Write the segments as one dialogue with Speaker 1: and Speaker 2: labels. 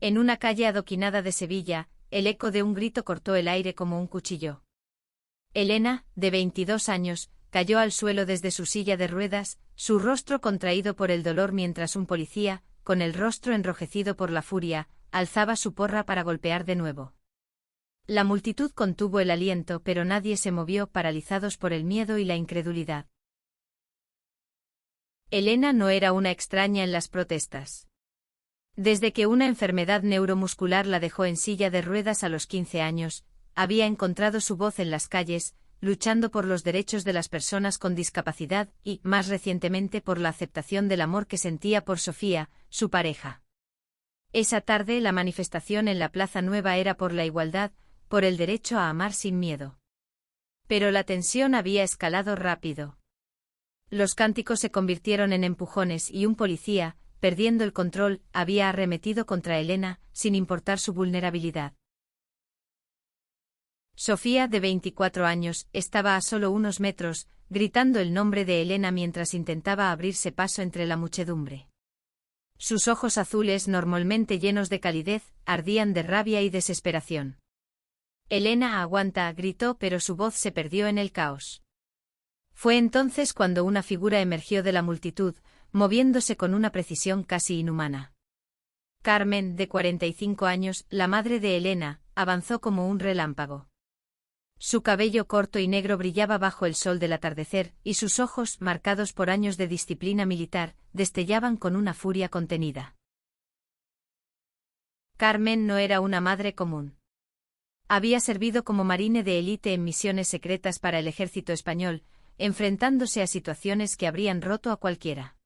Speaker 1: En una calle adoquinada de Sevilla, el eco de un grito cortó el aire como un cuchillo. Elena, de 22 años, cayó al suelo desde su silla de ruedas, su rostro contraído por el dolor mientras un policía, con el rostro enrojecido por la furia, alzaba su porra para golpear de nuevo. La multitud contuvo el aliento, pero nadie se movió, paralizados por el miedo y la incredulidad. Elena no era una extraña en las protestas. Desde que una enfermedad neuromuscular la dejó en silla de ruedas a los 15 años, había encontrado su voz en las calles, luchando por los derechos de las personas con discapacidad y, más recientemente, por la aceptación del amor que sentía por Sofía, su pareja. Esa tarde la manifestación en la Plaza Nueva era por la igualdad, por el derecho a amar sin miedo. Pero la tensión había escalado rápido. Los cánticos se convirtieron en empujones y un policía, perdiendo el control, había arremetido contra Elena, sin importar su vulnerabilidad. Sofía, de 24 años, estaba a solo unos metros, gritando el nombre de Elena mientras intentaba abrirse paso entre la muchedumbre. Sus ojos azules, normalmente llenos de calidez, ardían de rabia y desesperación. Elena, aguanta, gritó, pero su voz se perdió en el caos. Fue entonces cuando una figura emergió de la multitud, moviéndose con una precisión casi inhumana. Carmen, de 45 años, la madre de Elena, avanzó como un relámpago. Su cabello corto y negro brillaba bajo el sol del atardecer, y sus ojos, marcados por años de disciplina militar, destellaban con una furia contenida. Carmen no era una madre común. Había servido como marine de élite en misiones secretas para el ejército español, enfrentándose a situaciones que habrían roto a cualquiera.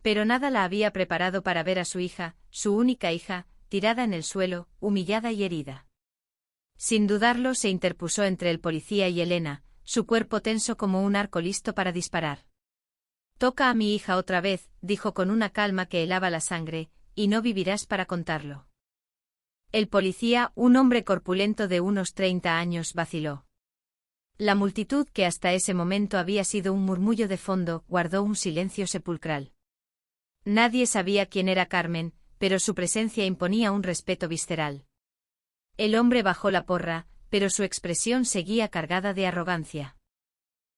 Speaker 1: Pero nada la había preparado para ver a su hija, su única hija, tirada en el suelo, humillada y herida. Sin dudarlo, se interpuso entre el policía y Elena, su cuerpo tenso como un arco listo para disparar. «Toca a mi hija otra vez», dijo con una calma que helaba la sangre, «y no vivirás para contarlo». El policía, un hombre corpulento de unos 30 años, vaciló. La multitud, que hasta ese momento había sido un murmullo de fondo, guardó un silencio sepulcral. Nadie sabía quién era Carmen, pero su presencia imponía un respeto visceral. El hombre bajó la porra, pero su expresión seguía cargada de arrogancia.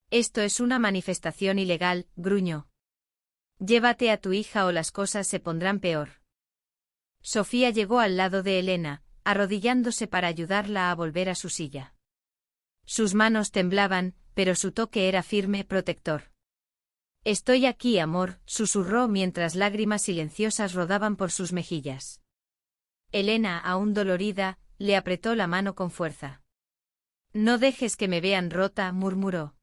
Speaker 1: «Esto es una manifestación ilegal», gruñó. «Llévate a tu hija o las cosas se pondrán peor». Sofía llegó al lado de Elena, arrodillándose para ayudarla a volver a su silla. Sus manos temblaban, pero su toque era firme, protector. «Estoy aquí, amor», susurró mientras lágrimas silenciosas rodaban por sus mejillas. Elena, aún dolorida, le apretó la mano con fuerza. «No dejes que me vean rota», murmuró.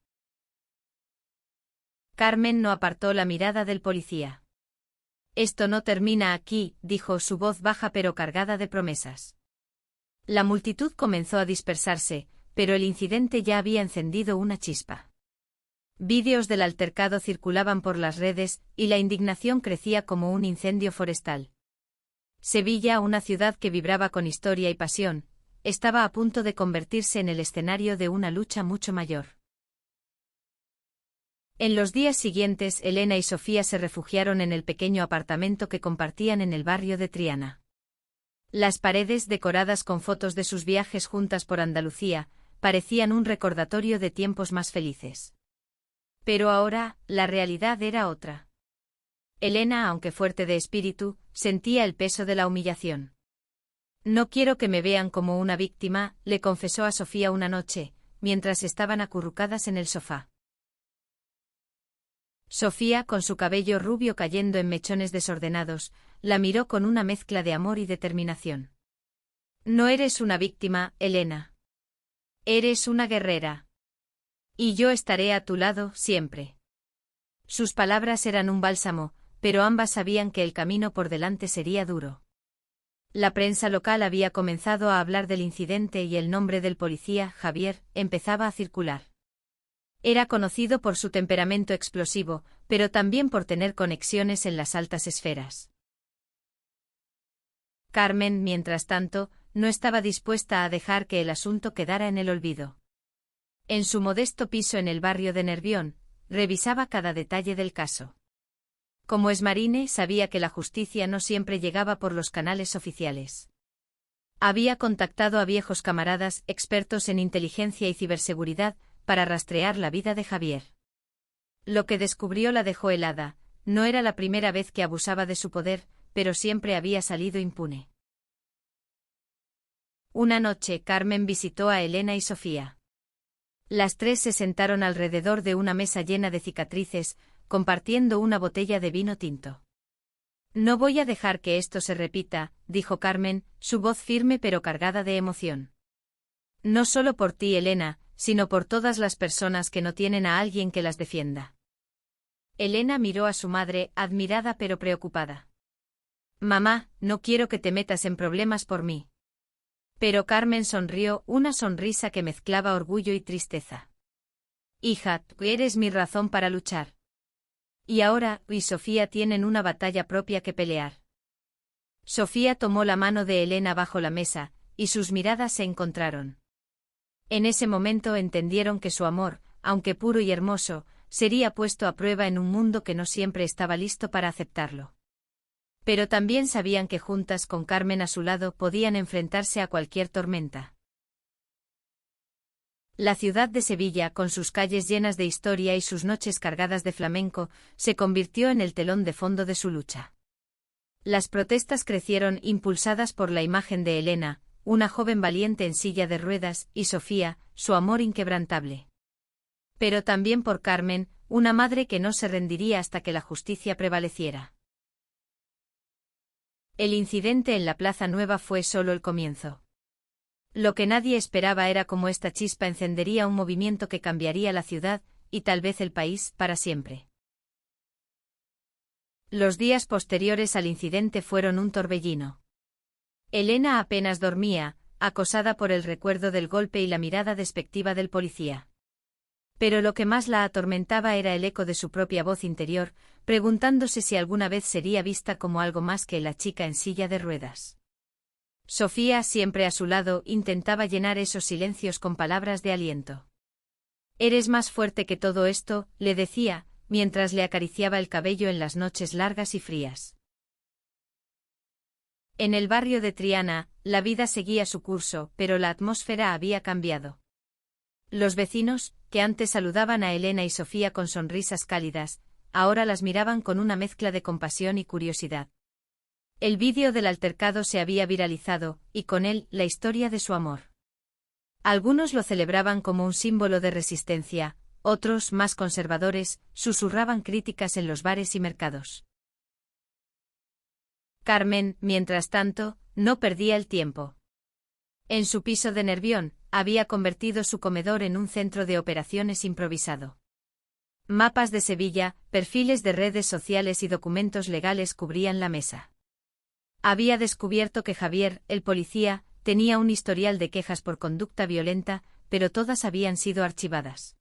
Speaker 1: Carmen no apartó la mirada del policía. «Esto no termina aquí», dijo, su voz baja pero cargada de promesas. La multitud comenzó a dispersarse, pero el incidente ya había encendido una chispa. Vídeos del altercado circulaban por las redes, y la indignación crecía como un incendio forestal. Sevilla, una ciudad que vibraba con historia y pasión, estaba a punto de convertirse en el escenario de una lucha mucho mayor. En los días siguientes, Elena y Sofía se refugiaron en el pequeño apartamento que compartían en el barrio de Triana. Las paredes, decoradas con fotos de sus viajes juntas por Andalucía, parecían un recordatorio de tiempos más felices. Pero ahora, la realidad era otra. Elena, aunque fuerte de espíritu, sentía el peso de la humillación. «No quiero que me vean como una víctima», le confesó a Sofía una noche, mientras estaban acurrucadas en el sofá. Sofía, con su cabello rubio cayendo en mechones desordenados, la miró con una mezcla de amor y determinación. «No eres una víctima, Elena. Eres una guerrera. Y yo estaré a tu lado, siempre». Sus palabras eran un bálsamo, pero ambas sabían que el camino por delante sería duro. La prensa local había comenzado a hablar del incidente y el nombre del policía, Javier, empezaba a circular. Era conocido por su temperamento explosivo, pero también por tener conexiones en las altas esferas. Carmen, mientras tanto, no estaba dispuesta a dejar que el asunto quedara en el olvido. En su modesto piso en el barrio de Nervión, revisaba cada detalle del caso. Como exmarine, sabía que la justicia no siempre llegaba por los canales oficiales. Había contactado a viejos camaradas expertos en inteligencia y ciberseguridad para rastrear la vida de Javier. Lo que descubrió la dejó helada. No era la primera vez que abusaba de su poder, pero siempre había salido impune. Una noche, Carmen visitó a Elena y Sofía. Las tres se sentaron alrededor de una mesa llena de cicatrices, compartiendo una botella de vino tinto. No voy a dejar que esto se repita, dijo Carmen, su voz firme pero cargada de emoción. No solo por ti, Elena, sino por todas las personas que no tienen a alguien que las defienda. Elena miró a su madre, admirada pero preocupada. Mamá, no quiero que te metas en problemas por mí. Pero Carmen sonrió, una sonrisa que mezclaba orgullo y tristeza. Hija, tú eres mi razón para luchar. Y ahora, tú y Sofía tienen una batalla propia que pelear. Sofía tomó la mano de Elena bajo la mesa, y sus miradas se encontraron. En ese momento entendieron que su amor, aunque puro y hermoso, sería puesto a prueba en un mundo que no siempre estaba listo para aceptarlo. Pero también sabían que juntas con Carmen a su lado podían enfrentarse a cualquier tormenta. La ciudad de Sevilla, con sus calles llenas de historia y sus noches cargadas de flamenco, se convirtió en el telón de fondo de su lucha. Las protestas crecieron impulsadas por la imagen de Elena, una joven valiente en silla de ruedas, y Sofía, su amor inquebrantable. Pero también por Carmen, una madre que no se rendiría hasta que la justicia prevaleciera. El incidente en la Plaza Nueva fue solo el comienzo. Lo que nadie esperaba era cómo esta chispa encendería un movimiento que cambiaría la ciudad, y tal vez el país, para siempre. Los días posteriores al incidente fueron un torbellino. Elena apenas dormía, acosada por el recuerdo del golpe y la mirada despectiva del policía. Pero lo que más la atormentaba era el eco de su propia voz interior, preguntándose si alguna vez sería vista como algo más que la chica en silla de ruedas. Sofía, siempre a su lado, intentaba llenar esos silencios con palabras de aliento. «Eres más fuerte que todo esto», le decía, mientras le acariciaba el cabello en las noches largas y frías. En el barrio de Triana, la vida seguía su curso, pero la atmósfera había cambiado. Los vecinos, que antes saludaban a Elena y Sofía con sonrisas cálidas, ahora las miraban con una mezcla de compasión y curiosidad. El vídeo del altercado se había viralizado, y con él, la historia de su amor. Algunos lo celebraban como un símbolo de resistencia, otros, más conservadores, susurraban críticas en los bares y mercados. Carmen, mientras tanto, no perdía el tiempo. En su piso de Nervión, había convertido su comedor en un centro de operaciones improvisado. Mapas de Sevilla, perfiles de redes sociales y documentos legales cubrían la mesa. Había descubierto que Javier, el policía, tenía un historial de quejas por conducta violenta, pero todas habían sido archivadas.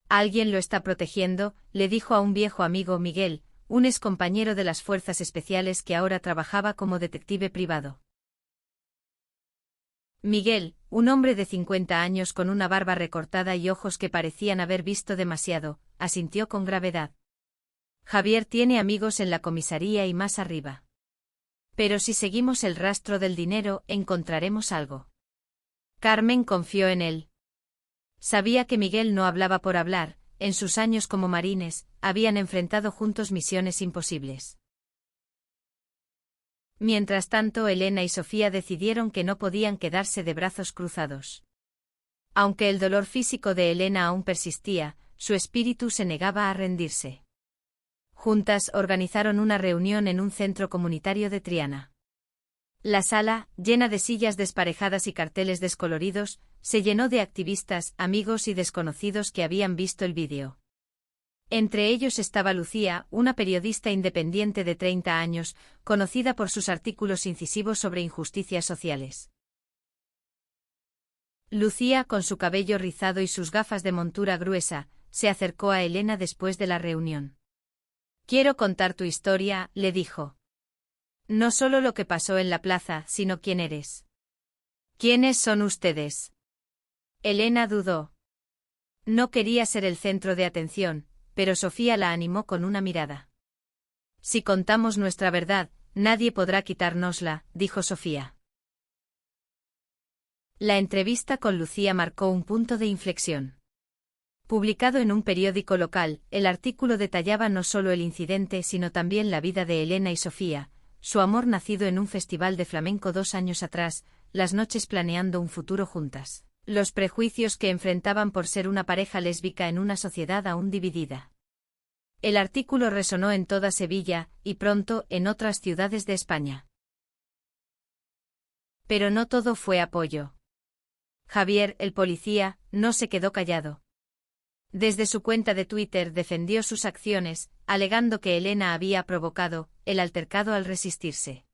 Speaker 1: «Alguien lo está protegiendo», le dijo a un viejo amigo, Miguel, un excompañero de las fuerzas especiales que ahora trabajaba como detective privado. Miguel, un hombre de 50 años con una barba recortada y ojos que parecían haber visto demasiado, asintió con gravedad. «Javier tiene amigos en la comisaría y más arriba. Pero si seguimos el rastro del dinero, encontraremos algo». Carmen confió en él. Sabía que Miguel no hablaba por hablar, en sus años como marines, habían enfrentado juntos misiones imposibles. Mientras tanto, Elena y Sofía decidieron que no podían quedarse de brazos cruzados. Aunque el dolor físico de Elena aún persistía, su espíritu se negaba a rendirse. Juntas organizaron una reunión en un centro comunitario de Triana. La sala, llena de sillas desparejadas y carteles descoloridos, se llenó de activistas, amigos y desconocidos que habían visto el vídeo. Entre ellos estaba Lucía, una periodista independiente de 30 años, conocida por sus artículos incisivos sobre injusticias sociales. Lucía, con su cabello rizado y sus gafas de montura gruesa, se acercó a Elena después de la reunión. «Quiero contar tu historia», le dijo. «No solo lo que pasó en la plaza, sino quién eres». «¿Quiénes son ustedes?». Elena dudó. No quería ser el centro de atención, pero Sofía la animó con una mirada. Si contamos nuestra verdad, nadie podrá quitárnosla, dijo Sofía. La entrevista con Lucía marcó un punto de inflexión. Publicado en un periódico local, el artículo detallaba no solo el incidente sino también la vida de Elena y Sofía, su amor nacido en un festival de flamenco 2 años atrás, las noches planeando un futuro juntas, los prejuicios que enfrentaban por ser una pareja lésbica en una sociedad aún dividida. El artículo resonó en toda Sevilla, y pronto en otras ciudades de España. Pero no todo fue apoyo. Javier, el policía, no se quedó callado. Desde su cuenta de Twitter defendió sus acciones, alegando que Elena había provocado el altercado al resistirse.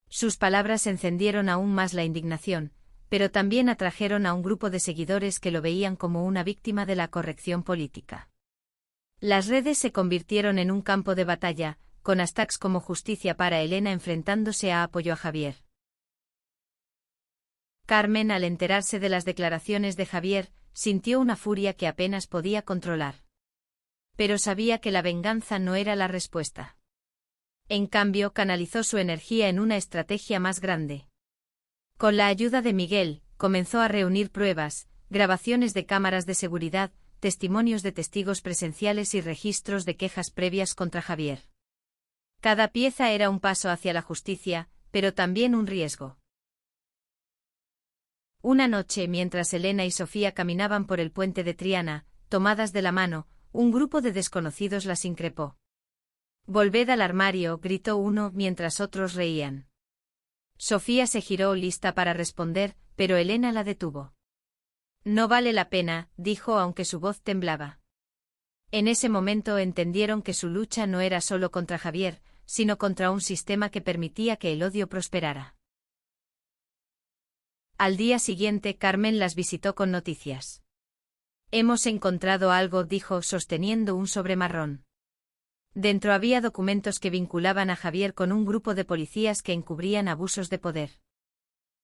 Speaker 1: Sus palabras encendieron aún más la indignación, pero también atrajeron a un grupo de seguidores que lo veían como una víctima de la corrección política. Las redes se convirtieron en un campo de batalla, con hashtags como Justicia para Elena enfrentándose a apoyo a Javier. Carmen, al enterarse de las declaraciones de Javier, sintió una furia que apenas podía controlar. Pero sabía que la venganza no era la respuesta. En cambio, canalizó su energía en una estrategia más grande. Con la ayuda de Miguel, comenzó a reunir pruebas, grabaciones de cámaras de seguridad, testimonios de testigos presenciales y registros de quejas previas contra Javier. Cada pieza era un paso hacia la justicia, pero también un riesgo. Una noche, mientras Elena y Sofía caminaban por el puente de Triana, tomadas de la mano, un grupo de desconocidos las increpó. «Volved al armario», gritó uno mientras otros reían. Sofía se giró lista para responder, pero Elena la detuvo. «No vale la pena», dijo aunque su voz temblaba. En ese momento entendieron que su lucha no era solo contra Javier, sino contra un sistema que permitía que el odio prosperara. Al día siguiente Carmen las visitó con noticias. «Hemos encontrado algo», dijo sosteniendo un sobre marrón. Dentro había documentos que vinculaban a Javier con un grupo de policías que encubrían abusos de poder.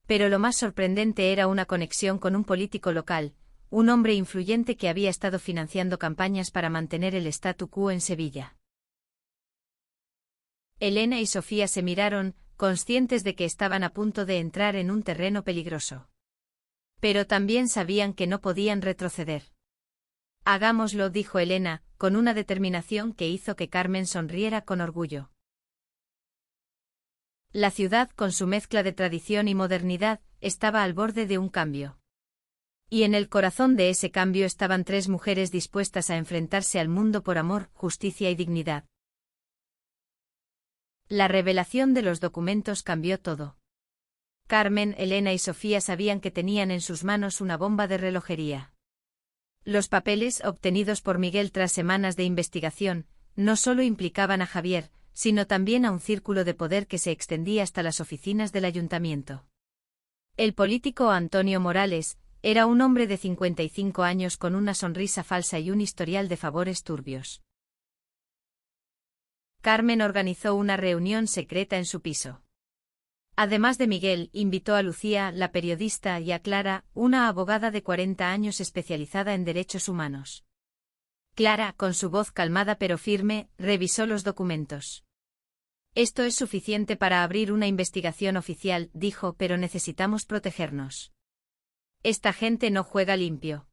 Speaker 1: Pero lo más sorprendente era una conexión con un político local, un hombre influyente que había estado financiando campañas para mantener el statu quo en Sevilla. Elena y Sofía se miraron, conscientes de que estaban a punto de entrar en un terreno peligroso. Pero también sabían que no podían retroceder. «Hagámoslo», dijo Elena, con una determinación que hizo que Carmen sonriera con orgullo. La ciudad, con su mezcla de tradición y modernidad, estaba al borde de un cambio. Y en el corazón de ese cambio estaban 3 mujeres dispuestas a enfrentarse al mundo por amor, justicia y dignidad. La revelación de los documentos cambió todo. Carmen, Elena y Sofía sabían que tenían en sus manos una bomba de relojería. Los papeles, obtenidos por Miguel tras semanas de investigación, no solo implicaban a Javier, sino también a un círculo de poder que se extendía hasta las oficinas del ayuntamiento. El político Antonio Morales era un hombre de 55 años con una sonrisa falsa y un historial de favores turbios. Carmen organizó una reunión secreta en su piso. Además de Miguel, invitó a Lucía, la periodista, y a Clara, una abogada de 40 años especializada en derechos humanos. Clara, con su voz calmada pero firme, revisó los documentos. «Esto es suficiente para abrir una investigación oficial», dijo, «pero necesitamos protegernos. Esta gente no juega limpio».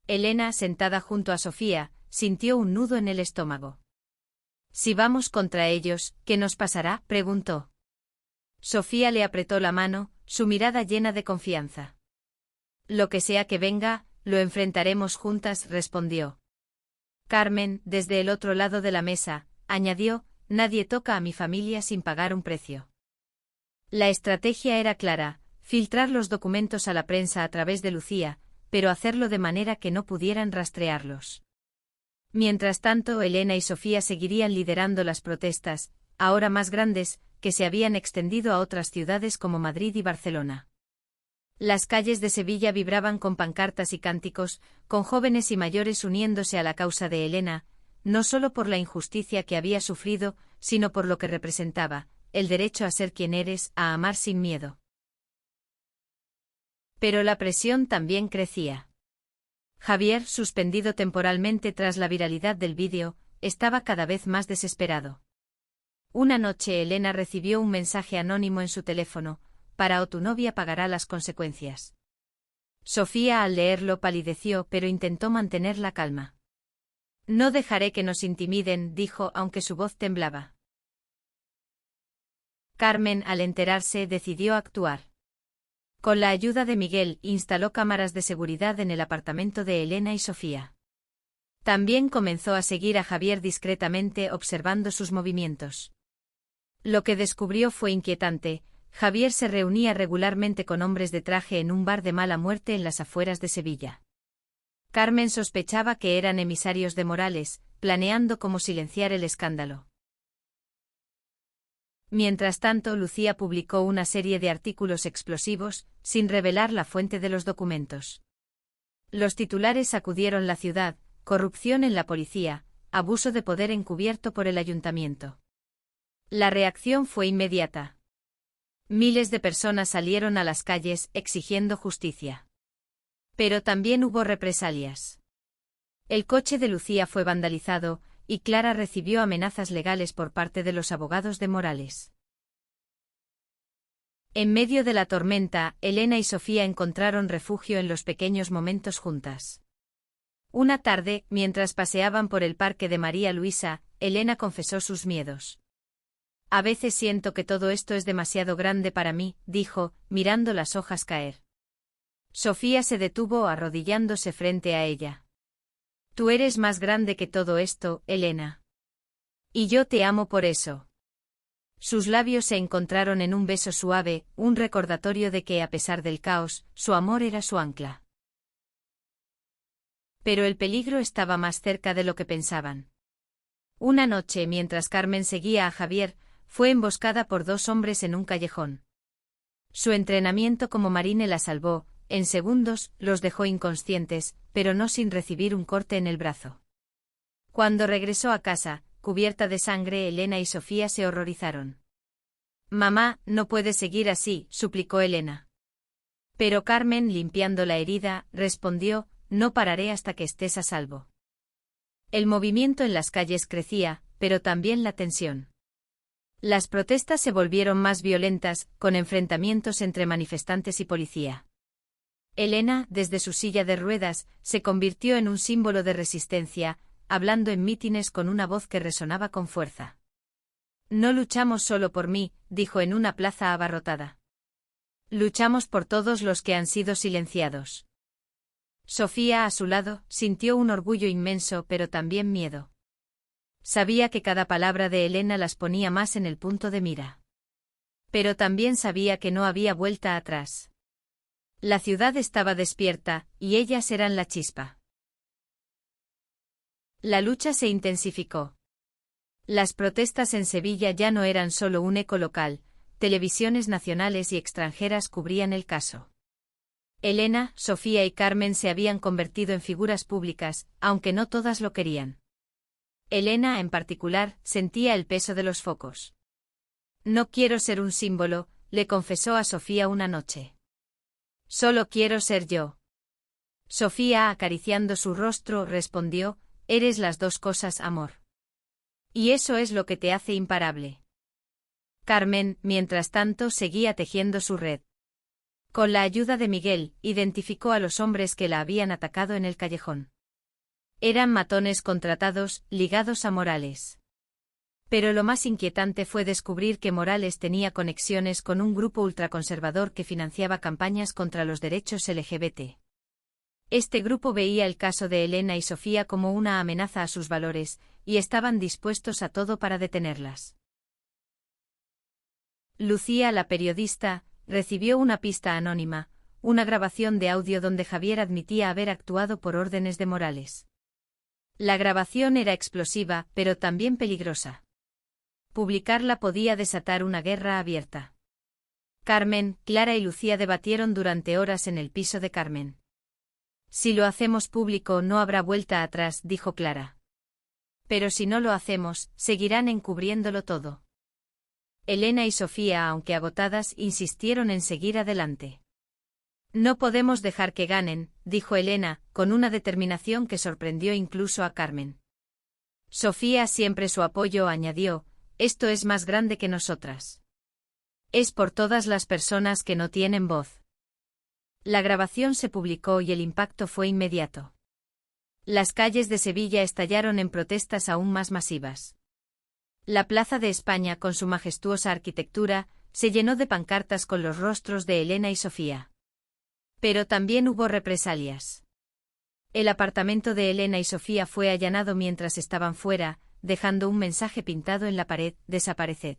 Speaker 1: Elena, sentada junto a Sofía, sintió un nudo en el estómago. «Si vamos contra ellos, ¿qué nos pasará?», preguntó. Sofía le apretó la mano, su mirada llena de confianza. «Lo que sea que venga, lo enfrentaremos juntas», respondió. Carmen, desde el otro lado de la mesa, añadió: «Nadie toca a mi familia sin pagar un precio». La estrategia era clara: filtrar los documentos a la prensa a través de Lucía, pero hacerlo de manera que no pudieran rastrearlos. Mientras tanto, Elena y Sofía seguirían liderando las protestas, ahora más grandes, que se habían extendido a otras ciudades como Madrid y Barcelona. Las calles de Sevilla vibraban con pancartas y cánticos, con jóvenes y mayores uniéndose a la causa de Elena, no solo por la injusticia que había sufrido, sino por lo que representaba: el derecho a ser quien eres, a amar sin miedo. Pero la presión también crecía. Javier, suspendido temporalmente tras la viralidad del vídeo, estaba cada vez más desesperado. Una noche Elena recibió un mensaje anónimo en su teléfono: para o tu novia pagará las consecuencias. Sofía al leerlo palideció, pero intentó mantener la calma. No dejaré que nos intimiden, dijo, aunque su voz temblaba. Carmen, al enterarse, decidió actuar. Con la ayuda de Miguel, instaló cámaras de seguridad en el apartamento de Elena y Sofía. También comenzó a seguir a Javier discretamente, observando sus movimientos. Lo que descubrió fue inquietante: Javier se reunía regularmente con hombres de traje en un bar de mala muerte en las afueras de Sevilla. Carmen sospechaba que eran emisarios de Morales, planeando cómo silenciar el escándalo. Mientras tanto, Lucía publicó una serie de artículos explosivos, sin revelar la fuente de los documentos. Los titulares sacudieron la ciudad: corrupción en la policía, abuso de poder encubierto por el ayuntamiento. La reacción fue inmediata. Miles de personas salieron a las calles exigiendo justicia. Pero también hubo represalias. El coche de Lucía fue vandalizado, y Clara recibió amenazas legales por parte de los abogados de Morales. En medio de la tormenta, Elena y Sofía encontraron refugio en los pequeños momentos juntas. Una tarde, mientras paseaban por el parque de María Luisa, Elena confesó sus miedos. A veces siento que todo esto es demasiado grande para mí, dijo, mirando las hojas caer. Sofía se detuvo arrodillándose frente a ella. Tú eres más grande que todo esto, Elena. Y yo te amo por eso. Sus labios se encontraron en un beso suave, un recordatorio de que, a pesar del caos, su amor era su ancla. Pero el peligro estaba más cerca de lo que pensaban. Una noche, mientras Carmen seguía a Javier, fue emboscada por dos hombres en un callejón. Su entrenamiento como marine la salvó. En segundos, los dejó inconscientes, pero no sin recibir un corte en el brazo. Cuando regresó a casa, cubierta de sangre, Elena y Sofía se horrorizaron. Mamá, no puedes seguir así, suplicó Elena. Pero Carmen, limpiando la herida, respondió: no pararé hasta que estés a salvo. El movimiento en las calles crecía, pero también la tensión. Las protestas se volvieron más violentas, con enfrentamientos entre manifestantes y policía. Elena, desde su silla de ruedas, se convirtió en un símbolo de resistencia, hablando en mítines con una voz que resonaba con fuerza. No luchamos solo por mí, dijo en una plaza abarrotada. Luchamos por todos los que han sido silenciados. Sofía, a su lado, sintió un orgullo inmenso, pero también miedo. Sabía que cada palabra de Elena las ponía más en el punto de mira. Pero también sabía que no había vuelta atrás. La ciudad estaba despierta, y ellas eran la chispa. La lucha se intensificó. Las protestas en Sevilla ya no eran solo un eco local, televisiones nacionales y extranjeras cubrían el caso. Elena, Sofía y Carmen se habían convertido en figuras públicas, aunque no todas lo querían. Elena, en particular, sentía el peso de los focos. No quiero ser un símbolo, le confesó a Sofía una noche. Solo quiero ser yo. Sofía, acariciando su rostro, respondió: eres las dos cosas, amor. Y eso es lo que te hace imparable. Carmen, mientras tanto, seguía tejiendo su red. Con la ayuda de Miguel, identificó a los hombres que la habían atacado en el callejón. Eran matones contratados, ligados a Morales. Pero lo más inquietante fue descubrir que Morales tenía conexiones con un grupo ultraconservador que financiaba campañas contra los derechos LGBT. Este grupo veía el caso de Elena y Sofía como una amenaza a sus valores, y estaban dispuestos a todo para detenerlas. Lucía, la periodista, recibió una pista anónima, una grabación de audio donde Javier admitía haber actuado por órdenes de Morales. La grabación era explosiva, pero también peligrosa. Publicarla podía desatar una guerra abierta. Carmen, Clara y Lucía debatieron durante horas en el piso de Carmen. Si lo hacemos público no habrá vuelta atrás, dijo Clara. Pero si no lo hacemos, seguirán encubriéndolo todo. Elena y Sofía, aunque agotadas, insistieron en seguir adelante. No podemos dejar que ganen, dijo Elena, con una determinación que sorprendió incluso a Carmen. Sofía, siempre su apoyo, añadió: esto es más grande que nosotras. Es por todas las personas que no tienen voz. La grabación se publicó y el impacto fue inmediato. Las calles de Sevilla estallaron en protestas aún más masivas. La Plaza de España, con su majestuosa arquitectura, se llenó de pancartas con los rostros de Elena y Sofía. Pero también hubo represalias. El apartamento de Elena y Sofía fue allanado mientras estaban fuera, dejando un mensaje pintado en la pared: desapareced.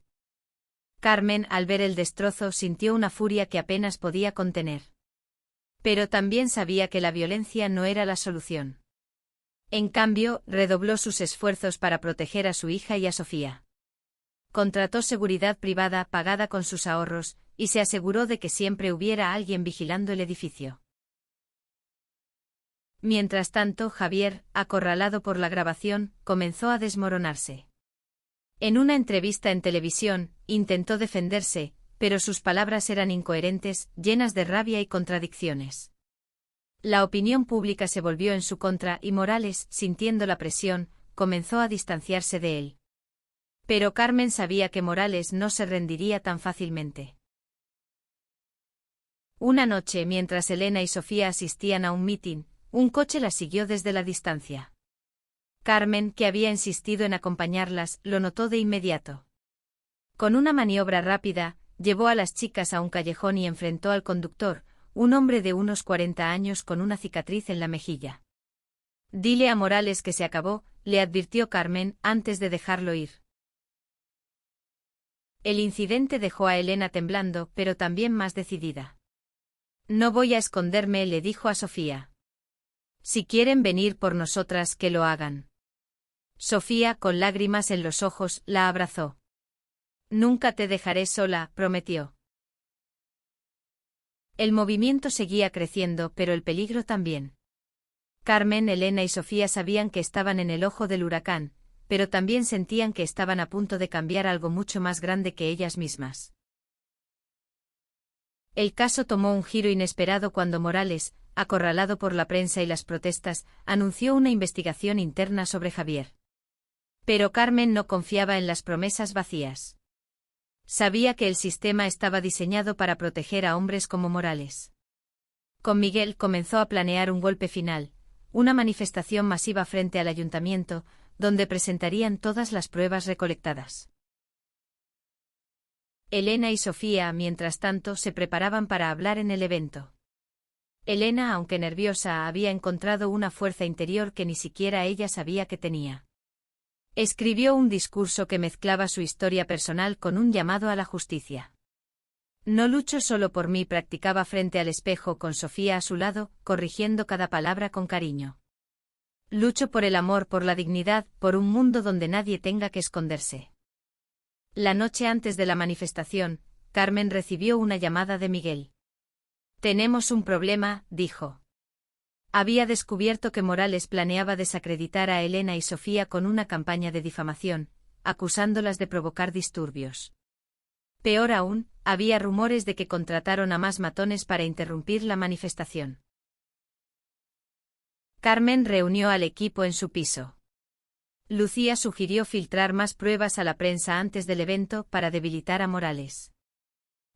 Speaker 1: Carmen, al ver el destrozo, sintió una furia que apenas podía contener. Pero también sabía que la violencia no era la solución. En cambio, redobló sus esfuerzos para proteger a su hija y a Sofía. Contrató seguridad privada pagada con sus ahorros, y se aseguró de que siempre hubiera alguien vigilando el edificio. Mientras tanto, Javier, acorralado por la grabación, comenzó a desmoronarse. En una entrevista en televisión, intentó defenderse, pero sus palabras eran incoherentes, llenas de rabia y contradicciones. La opinión pública se volvió en su contra y Morales, sintiendo la presión, comenzó a distanciarse de él. Pero Carmen sabía que Morales no se rendiría tan fácilmente. Una noche, mientras Elena y Sofía asistían a un mitin, un coche las siguió desde la distancia. Carmen, que había insistido en acompañarlas, lo notó de inmediato. Con una maniobra rápida, llevó a las chicas a un callejón y enfrentó al conductor, un hombre de unos 40 años con una cicatriz en la mejilla. «Dile a Morales que se acabó», le advirtió Carmen antes de dejarlo ir. El incidente dejó a Elena temblando, pero también más decidida. «No voy a esconderme», le dijo a Sofía. «Si quieren venir por nosotras, que lo hagan». Sofía, con lágrimas en los ojos, la abrazó. «Nunca te dejaré sola», prometió. El movimiento seguía creciendo, pero el peligro también. Carmen, Elena y Sofía sabían que estaban en el ojo del huracán, pero también sentían que estaban a punto de cambiar algo mucho más grande que ellas mismas. El caso tomó un giro inesperado cuando Morales, acorralado por la prensa y las protestas, anunció una investigación interna sobre Javier. Pero Carmen no confiaba en las promesas vacías. Sabía que el sistema estaba diseñado para proteger a hombres como Morales. Con Miguel comenzó a planear un golpe final, una manifestación masiva frente al ayuntamiento, donde presentarían todas las pruebas recolectadas. Elena y Sofía, mientras tanto, se preparaban para hablar en el evento. Elena, aunque nerviosa, había encontrado una fuerza interior que ni siquiera ella sabía que tenía. Escribió un discurso que mezclaba su historia personal con un llamado a la justicia. «No lucho solo por mí», practicaba frente al espejo con Sofía a su lado, corrigiendo cada palabra con cariño. «Lucho por el amor, por la dignidad, por un mundo donde nadie tenga que esconderse». La noche antes de la manifestación, Carmen recibió una llamada de Miguel. «Tenemos un problema», dijo. Había descubierto que Morales planeaba desacreditar a Elena y Sofía con una campaña de difamación, acusándolas de provocar disturbios. Peor aún, había rumores de que contrataron a más matones para interrumpir la manifestación. Carmen reunió al equipo en su piso. Lucía sugirió filtrar más pruebas a la prensa antes del evento para debilitar a Morales.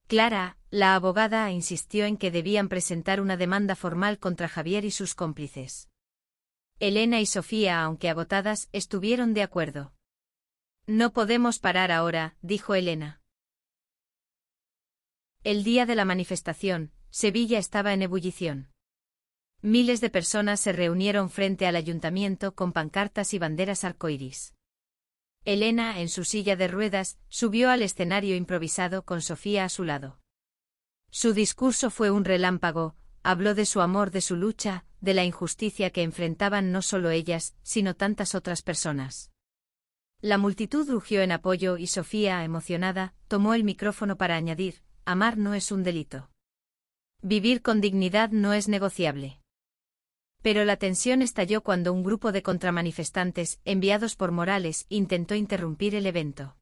Speaker 1: Clara, la abogada, insistió en que debían presentar una demanda formal contra Javier y sus cómplices. Elena y Sofía, aunque agotadas, estuvieron de acuerdo. «No podemos parar ahora», dijo Elena. El día de la manifestación, Sevilla estaba en ebullición. Miles de personas se reunieron frente al ayuntamiento con pancartas y banderas arcoíris. Elena, en su silla de ruedas, subió al escenario improvisado con Sofía a su lado. Su discurso fue un relámpago, habló de su amor, de su lucha, de la injusticia que enfrentaban no solo ellas, sino tantas otras personas. La multitud rugió en apoyo y Sofía, emocionada, tomó el micrófono para añadir: «Amar no es un delito. Vivir con dignidad no es negociable». Pero la tensión estalló cuando un grupo de contramanifestantes, enviados por Morales, intentó interrumpir el evento.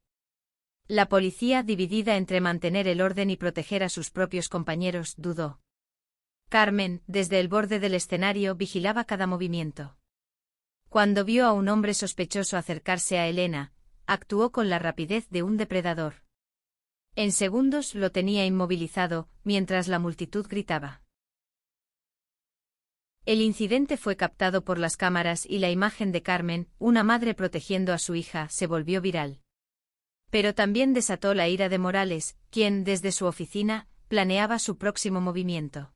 Speaker 1: La policía, dividida entre mantener el orden y proteger a sus propios compañeros, dudó. Carmen, desde el borde del escenario, vigilaba cada movimiento. Cuando vio a un hombre sospechoso acercarse a Elena, actuó con la rapidez de un depredador. En segundos lo tenía inmovilizado, mientras la multitud gritaba. El incidente fue captado por las cámaras y la imagen de Carmen, una madre protegiendo a su hija, se volvió viral. Pero también desató la ira de Morales, quien, desde su oficina, planeaba su próximo movimiento.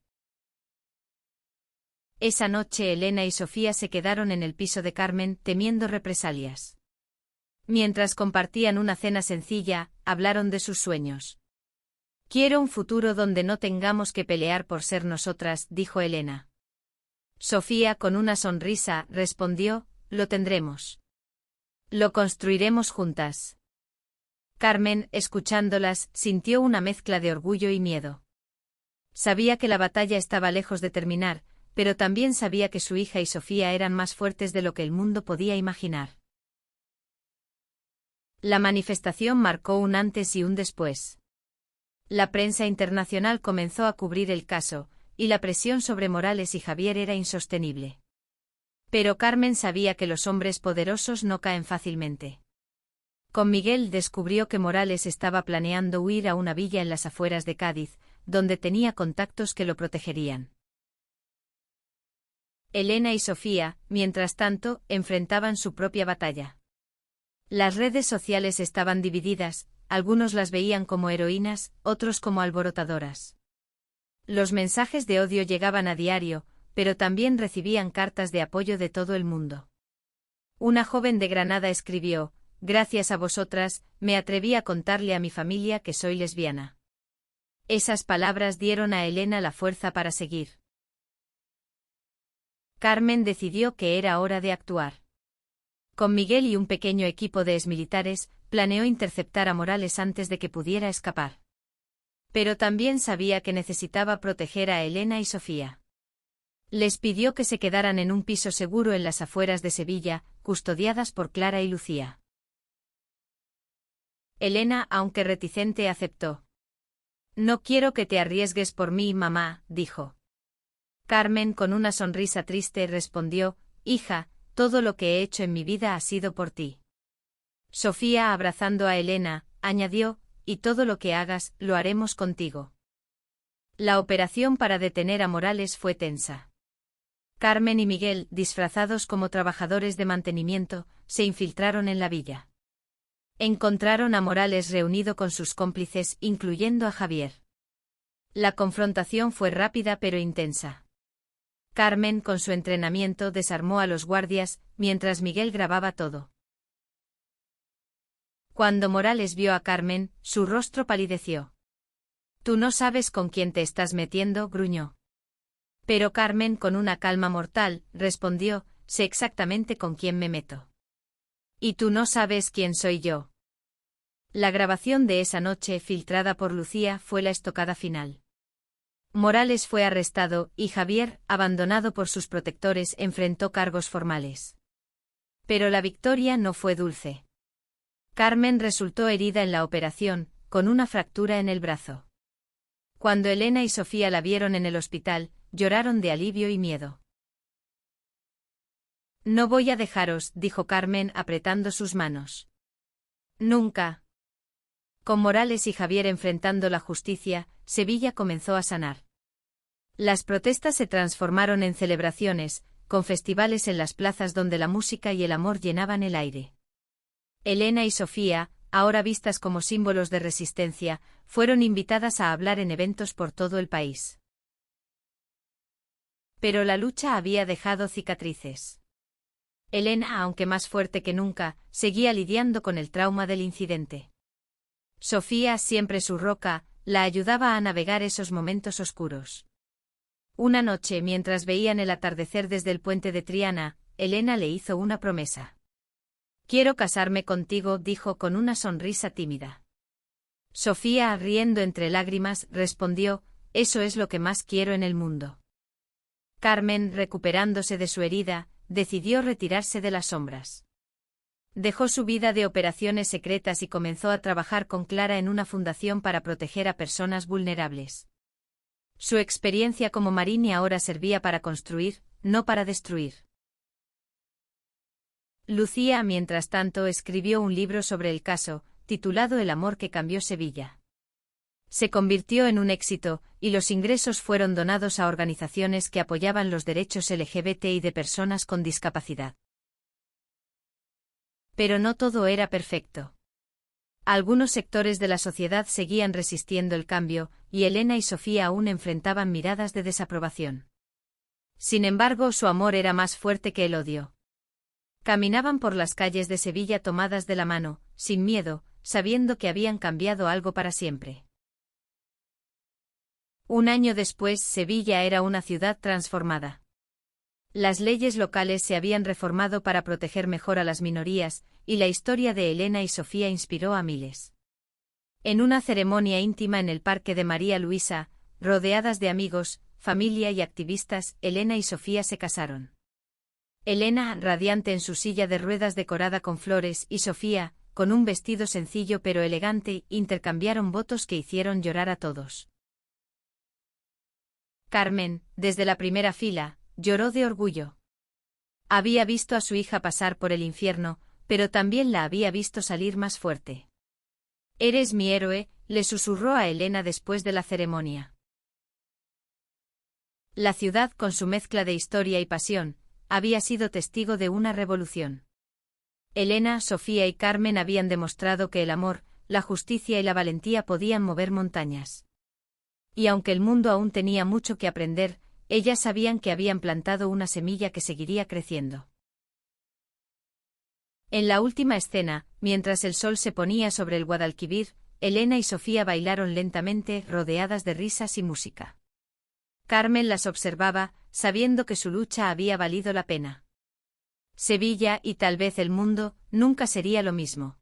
Speaker 1: Esa noche Elena y Sofía se quedaron en el piso de Carmen, temiendo represalias. Mientras compartían una cena sencilla, hablaron de sus sueños. «Quiero un futuro donde no tengamos que pelear por ser nosotras», dijo Elena. Sofía, con una sonrisa, respondió, «Lo tendremos. Lo construiremos juntas». Carmen, escuchándolas, sintió una mezcla de orgullo y miedo. Sabía que la batalla estaba lejos de terminar, pero también sabía que su hija y Sofía eran más fuertes de lo que el mundo podía imaginar. La manifestación marcó un antes y un después. La prensa internacional comenzó a cubrir el caso, y la presión sobre Morales y Javier era insostenible. Pero Carmen sabía que los hombres poderosos no caen fácilmente. Con Miguel descubrió que Morales estaba planeando huir a una villa en las afueras de Cádiz, donde tenía contactos que lo protegerían. Elena y Sofía, mientras tanto, enfrentaban su propia batalla. Las redes sociales estaban divididas, algunos las veían como heroínas, otros como alborotadoras. Los mensajes de odio llegaban a diario, pero también recibían cartas de apoyo de todo el mundo. Una joven de Granada escribió: «Gracias a vosotras, me atreví a contarle a mi familia que soy lesbiana». Esas palabras dieron a Elena la fuerza para seguir. Carmen decidió que era hora de actuar. Con Miguel y un pequeño equipo de exmilitares, planeó interceptar a Morales antes de que pudiera escapar. Pero también sabía que necesitaba proteger a Elena y Sofía. Les pidió que se quedaran en un piso seguro en las afueras de Sevilla, custodiadas por Clara y Lucía. Elena, aunque reticente, aceptó. «No quiero que te arriesgues por mí, mamá», dijo. Carmen, con una sonrisa triste, respondió: «Hija, todo lo que he hecho en mi vida ha sido por ti». Sofía, abrazando a Elena, añadió: «Y todo lo que hagas, lo haremos contigo». La operación para detener a Morales fue tensa. Carmen y Miguel, disfrazados como trabajadores de mantenimiento, se infiltraron en la villa. Encontraron a Morales reunido con sus cómplices, incluyendo a Javier. La confrontación fue rápida pero intensa. Carmen, con su entrenamiento, desarmó a los guardias, mientras Miguel grababa todo. Cuando Morales vio a Carmen, su rostro palideció. «Tú no sabes con quién te estás metiendo», gruñó. Pero Carmen, con una calma mortal, respondió: «Sé exactamente con quién me meto». «Y tú no sabes quién soy yo». La grabación de esa noche, filtrada por Lucía, fue la estocada final. Morales fue arrestado, y Javier, abandonado por sus protectores, enfrentó cargos formales. Pero la victoria no fue dulce. Carmen resultó herida en la operación, con una fractura en el brazo. Cuando Elena y Sofía la vieron en el hospital, lloraron de alivio y miedo. «No voy a dejaros», dijo Carmen, apretando sus manos. «Nunca». Con Morales y Javier enfrentando la justicia, Sevilla comenzó a sanar. Las protestas se transformaron en celebraciones, con festivales en las plazas donde la música y el amor llenaban el aire. Elena y Sofía, ahora vistas como símbolos de resistencia, fueron invitadas a hablar en eventos por todo el país. Pero la lucha había dejado cicatrices. Elena, aunque más fuerte que nunca, seguía lidiando con el trauma del incidente. Sofía, siempre su roca, la ayudaba a navegar esos momentos oscuros. Una noche, mientras veían el atardecer desde el puente de Triana, Elena le hizo una promesa. «Quiero casarme contigo», dijo con una sonrisa tímida. Sofía, riendo entre lágrimas, respondió: «Eso es lo que más quiero en el mundo». Carmen, recuperándose de su herida, decidió retirarse de las sombras. Dejó su vida de operaciones secretas y comenzó a trabajar con Clara en una fundación para proteger a personas vulnerables. Su experiencia como marine ahora servía para construir, no para destruir. Lucía, mientras tanto, escribió un libro sobre el caso, titulado El amor que cambió Sevilla. Se convirtió en un éxito, y los ingresos fueron donados a organizaciones que apoyaban los derechos LGBTI de personas con discapacidad. Pero no todo era perfecto. Algunos sectores de la sociedad seguían resistiendo el cambio, y Elena y Sofía aún enfrentaban miradas de desaprobación. Sin embargo, su amor era más fuerte que el odio. Caminaban por las calles de Sevilla tomadas de la mano, sin miedo, sabiendo que habían cambiado algo para siempre. Un año después, Sevilla era una ciudad transformada. Las leyes locales se habían reformado para proteger mejor a las minorías, y la historia de Elena y Sofía inspiró a miles. En una ceremonia íntima en el Parque de María Luisa, rodeadas de amigos, familia y activistas, Elena y Sofía se casaron. Elena, radiante en su silla de ruedas decorada con flores, y Sofía, con un vestido sencillo pero elegante, intercambiaron votos que hicieron llorar a todos. Carmen, desde la primera fila, lloró de orgullo. Había visto a su hija pasar por el infierno, pero también la había visto salir más fuerte. «Eres mi héroe», le susurró a Elena después de la ceremonia. La ciudad, con su mezcla de historia y pasión, había sido testigo de una revolución. Elena, Sofía y Carmen habían demostrado que el amor, la justicia y la valentía podían mover montañas. Y aunque el mundo aún tenía mucho que aprender, ellas sabían que habían plantado una semilla que seguiría creciendo. En la última escena, mientras el sol se ponía sobre el Guadalquivir, Elena y Sofía bailaron lentamente, rodeadas de risas y música. Carmen las observaba, sabiendo que su lucha había valido la pena. Sevilla, y tal vez el mundo, nunca sería lo mismo.